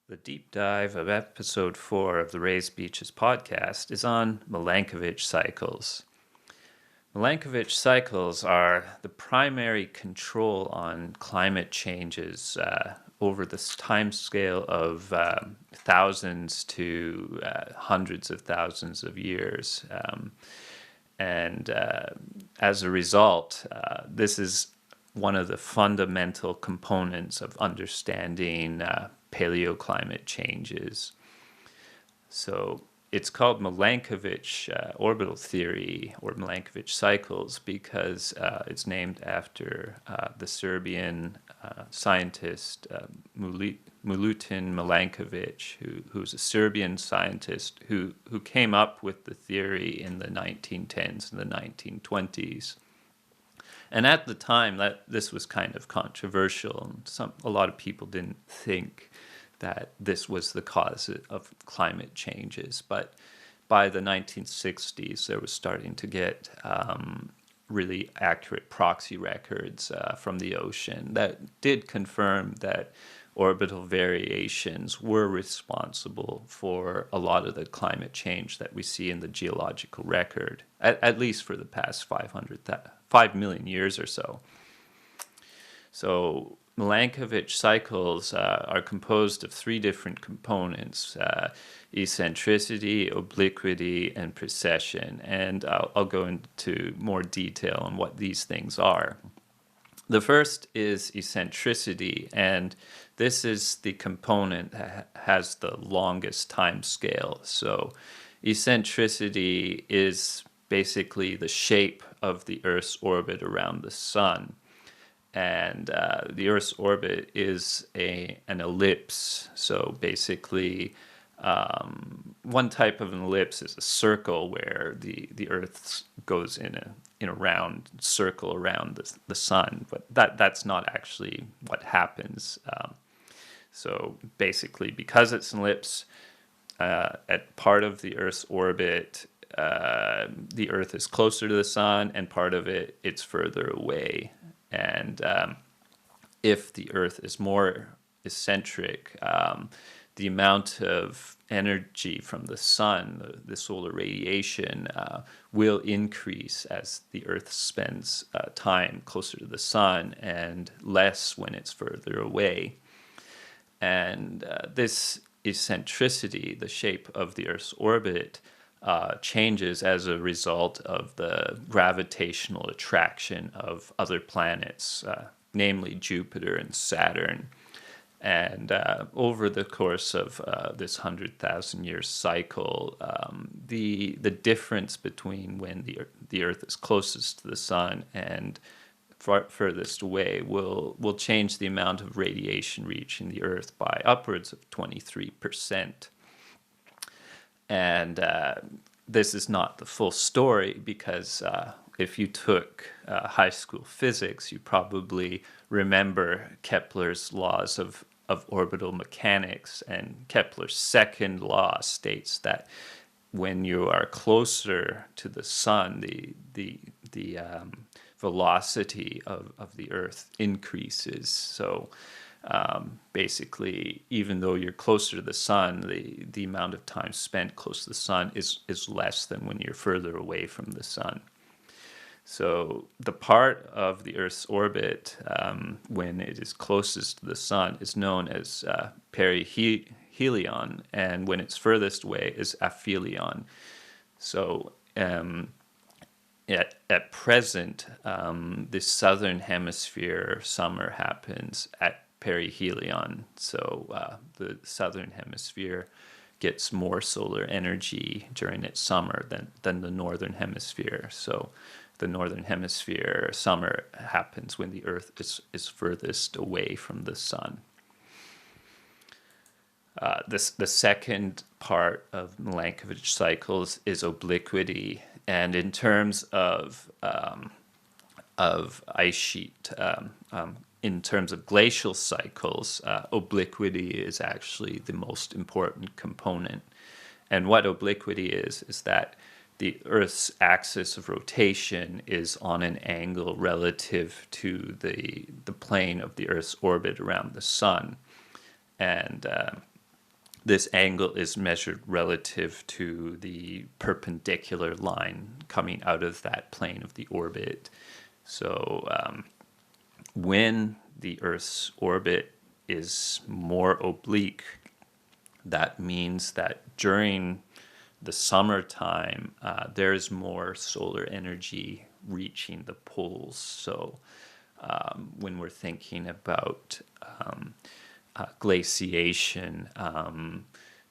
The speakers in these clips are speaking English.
The deep dive of episode 4 of the Raised Beaches podcast is on Milankovitch cycles. Milankovitch cycles are the primary control on climate changes over this time scale of thousands to hundreds of thousands of years. And as a result, this is one of the fundamental components of understanding paleoclimate changes. So it's called Milankovitch orbital theory or Milankovitch cycles because it's named after the Serbian scientist Milutin Milankovitch, who's a Serbian scientist who came up with the theory in the 1910s and the 1920s. And at the time, that this was kind of controversial, and a lot of people didn't think that this was the cause of climate changes. But by the 1960s, there was starting to get really accurate proxy records from the ocean that did confirm that orbital variations were responsible for a lot of the climate change that we see in the geological record, at least for the past 5 million years or so. So Milankovitch cycles are composed of three different components: eccentricity, obliquity, and precession. And I'll go into more detail on what these things are. The first is eccentricity, and this is the component that has the longest time scale. So eccentricity is basically the shape of the Earth's orbit around the sun. And the Earth's orbit is an ellipse. So basically, one type of an ellipse is a circle where the Earth goes in a round circle around the sun, but that's not actually what happens. So basically, because it's an ellipse, at part of the Earth's orbit, the Earth is closer to the sun, and part of it's further away. And if the Earth is more eccentric, the amount of energy from the sun, the solar radiation, will increase as the Earth spends time closer to the sun and less when it's further away. And this eccentricity, the shape of the Earth's orbit, changes as a result of the gravitational attraction of other planets, namely Jupiter and Saturn. And over the course of this 100,000-year cycle, the difference between when the Earth is closest to the sun and furthest away will change the amount of radiation reaching the Earth by upwards of 23%. And this is not the full story because if you took high school physics, you probably remember Kepler's laws of orbital mechanics. And Kepler's second law states that when you are closer to the sun, the velocity of the Earth increases. So basically, even though you're closer to the sun, the amount of time spent close to the sun is less than when you're further away from the sun. So the part of the Earth's orbit when it is closest to the sun is known as perihelion, and when it's furthest away is aphelion. So at present, the southern hemisphere summer happens at perihelion. So the southern hemisphere gets more solar energy during its summer than the northern hemisphere. So the northern hemisphere summer happens when the Earth is furthest away from the sun. The second part of Milankovitch cycles is obliquity, and in terms of ice sheet, in terms of glacial cycles, obliquity is actually the most important component. And what obliquity is that the Earth's axis of rotation is on an angle relative to the plane of the Earth's orbit around the sun. And this angle is measured relative to the perpendicular line coming out of that plane of the orbit. So when the Earth's orbit is more oblique, that means that during the summertime, there's more solar energy reaching the poles. So when we're thinking about glaciation,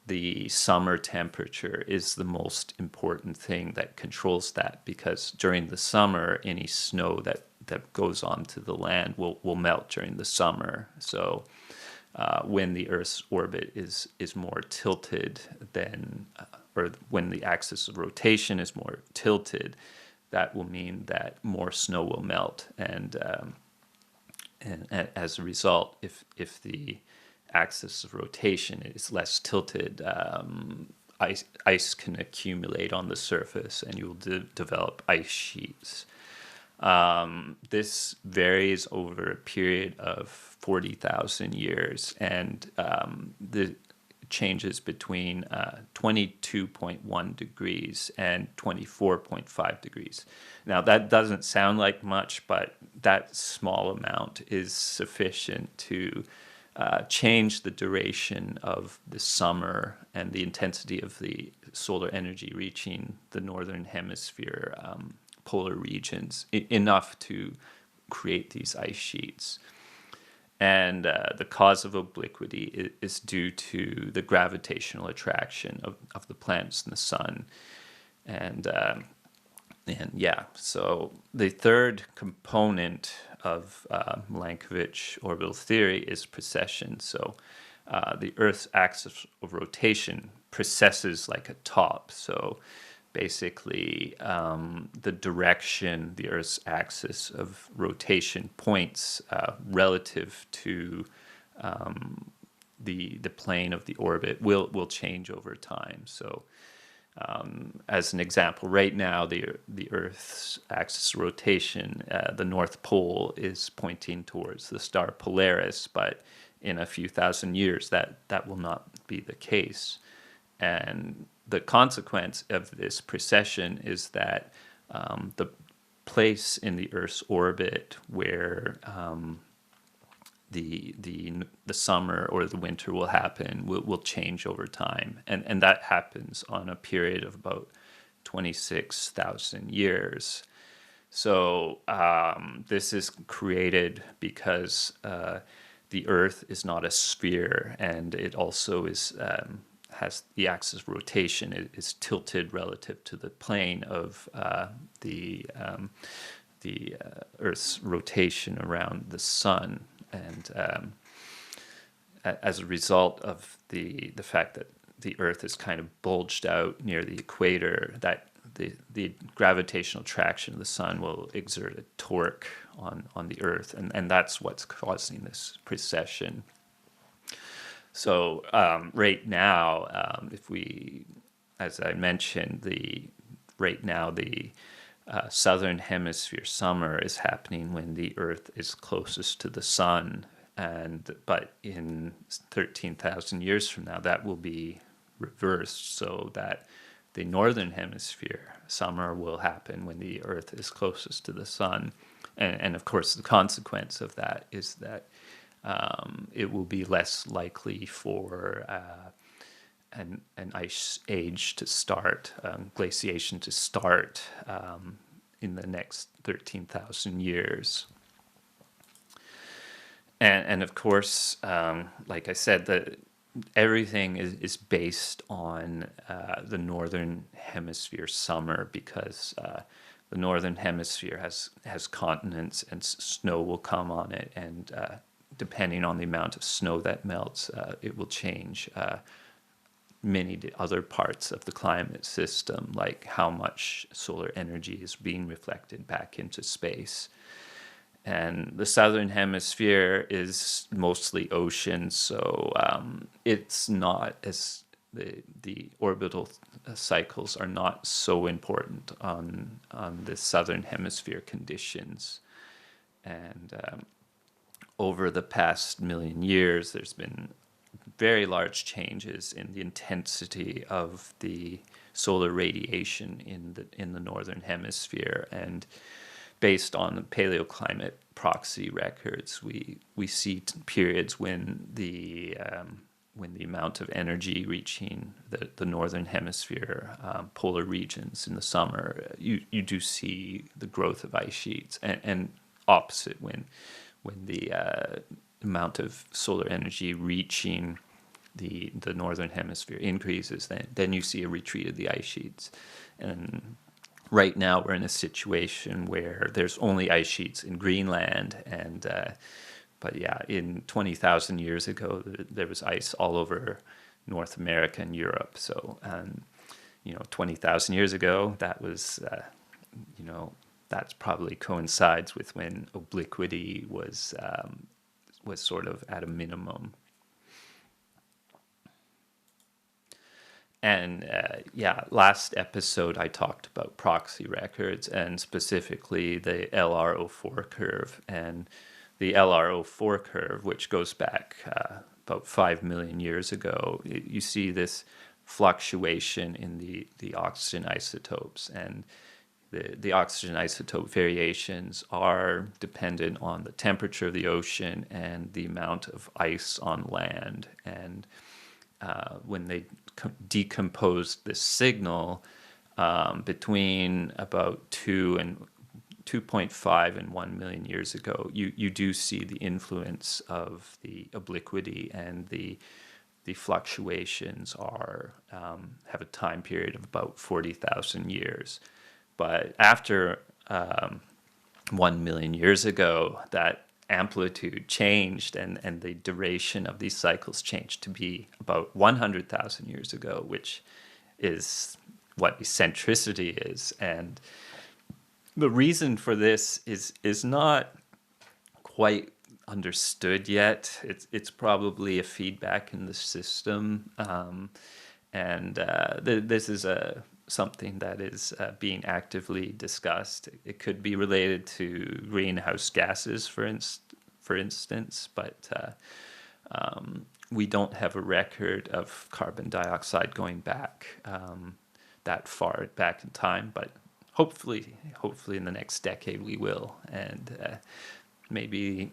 the summer temperature is the most important thing that controls that, because during the summer, any snow that goes onto the land will melt during the summer. So when the Earth's orbit is more tilted than, or when the axis of rotation is more tilted, that will mean that more snow will melt. And as a result, if the axis of rotation is less tilted, ice can accumulate on the surface, and you will develop ice sheets. This varies over a period of 40,000 years, and the changes between 22.1 degrees and 24.5 degrees. Now, that doesn't sound like much, but that small amount is sufficient to change the duration of the summer and the intensity of the solar energy reaching the northern hemisphere polar regions, enough to create these ice sheets. And the cause of obliquity is due to the gravitational attraction of the planets and the sun. And yeah, so the third component of Milankovitch orbital theory is precession. So the Earth's axis of rotation precesses like a top. So basically, the direction the Earth's axis of rotation points relative to the plane of the orbit will change over time. So as an example, right now, the Earth's axis of rotation, the North Pole is pointing towards the star Polaris, but in a few thousand years, that will not be the case. And the consequence of this precession is that the place in the Earth's orbit where the summer or the winter will happen will change over time, and that happens on a period of about 26,000 years. So this is created because the Earth is not a sphere, and it also is has the axis of rotation is tilted relative to the plane of the Earth's rotation around the sun. And as a result of the fact that the Earth is kind of bulged out near the equator, that the gravitational attraction of the sun will exert a torque on the Earth, and that's what's causing this precession. So right now, if we, as I mentioned, right now the southern hemisphere summer is happening when the Earth is closest to the sun, but in 13,000 years from now, that will be reversed, so that the northern hemisphere summer will happen when the Earth is closest to the sun, and of course the consequence of that is that it will be less likely for an ice age to start, glaciation to start in the next 13,000 years. And of course, like I said, everything is based on the northern hemisphere summer, because the northern hemisphere has continents, and snow will come on it, and depending on the amount of snow that melts, it will change many other parts of the climate system, like how much solar energy is being reflected back into space. And the southern hemisphere is mostly ocean, so it's not as the orbital cycles are not so important on the southern hemisphere conditions. And over the past million years, there's been very large changes in the intensity of the solar radiation in the northern hemisphere. And based on the paleoclimate proxy records, we see periods when the amount of energy reaching the northern hemisphere polar regions in the summer, you do see the growth of ice sheets, and opposite when the amount of solar energy reaching the northern hemisphere increases, then you see a retreat of the ice sheets. And right now we're in a situation where there's only ice sheets in Greenland, and but yeah, in 20,000 years ago, there was ice all over North America and Europe. So, 20,000 years ago, that was, that's probably coincides with when obliquity was sort of at a minimum. And last episode I talked about proxy records, and specifically the LRO4 curve. And the LRO4 curve, which goes back about 5 million years ago, you see this fluctuation in the oxygen isotopes. And the oxygen isotope variations are dependent on the temperature of the ocean and the amount of ice on land. And when they decomposed this signal between about 2.5 and 1 million years ago, you do see the influence of the obliquity, and the fluctuations have a time period of about 40,000 years. But after 1 million years ago, that amplitude changed, and the duration of these cycles changed to be about 100,000 years ago, which is what eccentricity is. And the reason for this is not quite understood yet. It's probably a feedback in the system, and this is something that is being actively discussed. It could be related to greenhouse gases, for instance, but we don't have a record of carbon dioxide going back that far back in time, but hopefully in the next decade we will. And maybe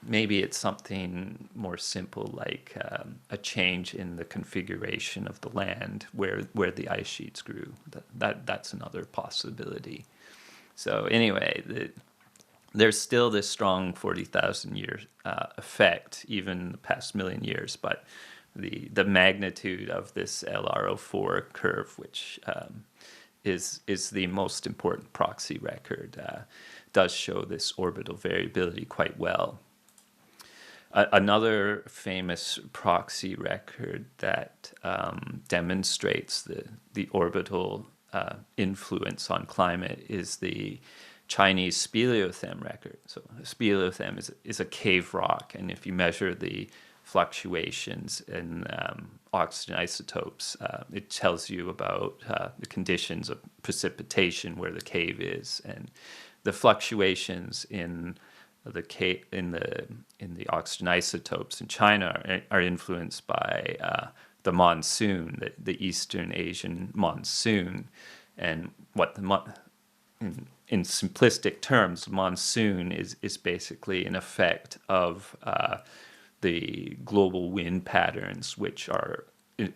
it's something more simple, like a change in the configuration of the land where the ice sheets grew. That's another possibility. So anyway, there's still this strong 40,000 year effect, even in the past million years, but the magnitude of this LRO4 curve, which is the most important proxy record, does show this orbital variability quite well. Another famous proxy record that demonstrates the orbital influence on climate is the Chinese speleothem record. So a speleothem is a cave rock, and if you measure the fluctuations in oxygen isotopes, it tells you about the conditions of precipitation where the cave is. And the fluctuations in the oxygen isotopes in China are influenced by the monsoon, the Eastern Asian monsoon. And what in simplistic terms, monsoon is basically an effect of the global wind patterns, which are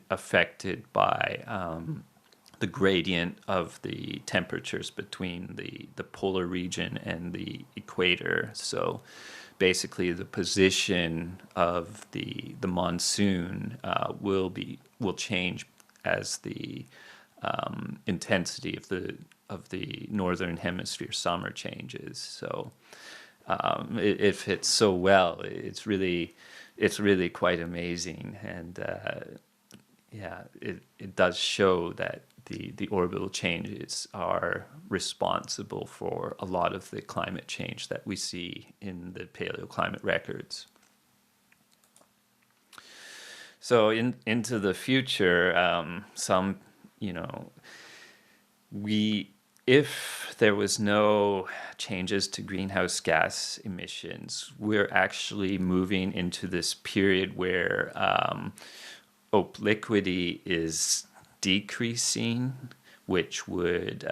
affected by the gradient of the temperatures between the polar region and the equator. So basically the position of the monsoon will change as the intensity of the northern hemisphere summer changes. So it fits so well. It's really quite amazing. And it does show that the orbital changes are responsible for a lot of the climate change that we see in the paleoclimate records. So into the future, we if there was no changes to greenhouse gas emissions, we're actually moving into this period where obliquity is decreasing, which would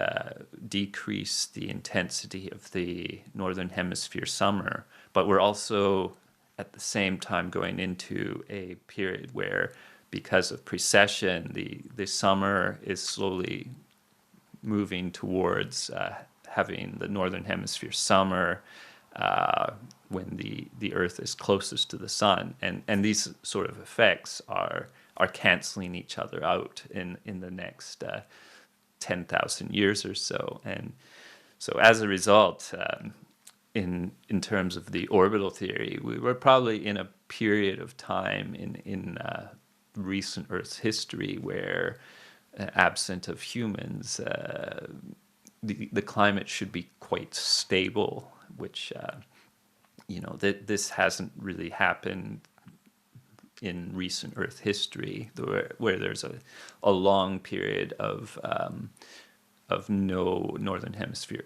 decrease the intensity of the northern hemisphere summer. But we're also at the same time going into a period where, because of precession, the summer is slowly moving towards having the northern hemisphere summer when the Earth is closest to the sun, and these sort of effects are canceling each other out in the next 10,000 years or so, and so as a result, in terms of the orbital theory, we were probably in a period of time in recent Earth's history where, absent of humans, the climate should be quite stable, which this hasn't really happened in recent Earth history, where there's a long period of no northern hemisphere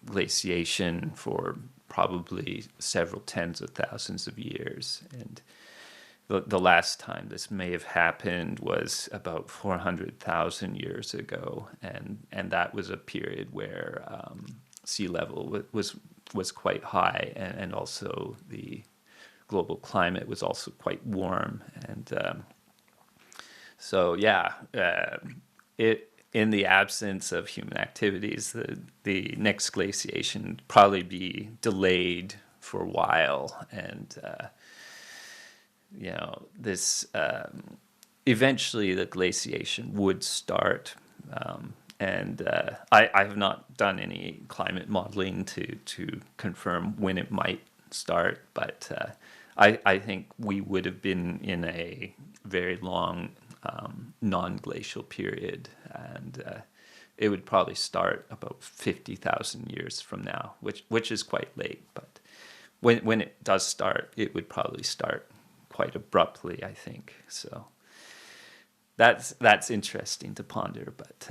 glaciation for probably several tens of thousands of years. And the last time this may have happened was about 400,000 years ago, and that was a period where sea level was quite high, and also the global climate was also quite warm, and so yeah, in the absence of human activities, the next glaciation would probably be delayed for a while, and this eventually the glaciation would start, and I have not done any climate modeling to confirm when it might start, but I think we would have been in a very long non-glacial period, and it would probably start about 50,000 years from now, which is quite late. But when it does start, it would probably start quite abruptly, I think. So that's interesting to ponder. But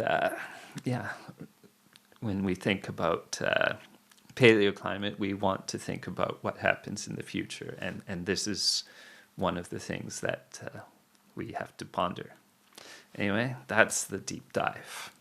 yeah, when we think about paleoclimate, we want to think about what happens in the future, and this is one of the things that we have to ponder. Anyway, that's the deep dive.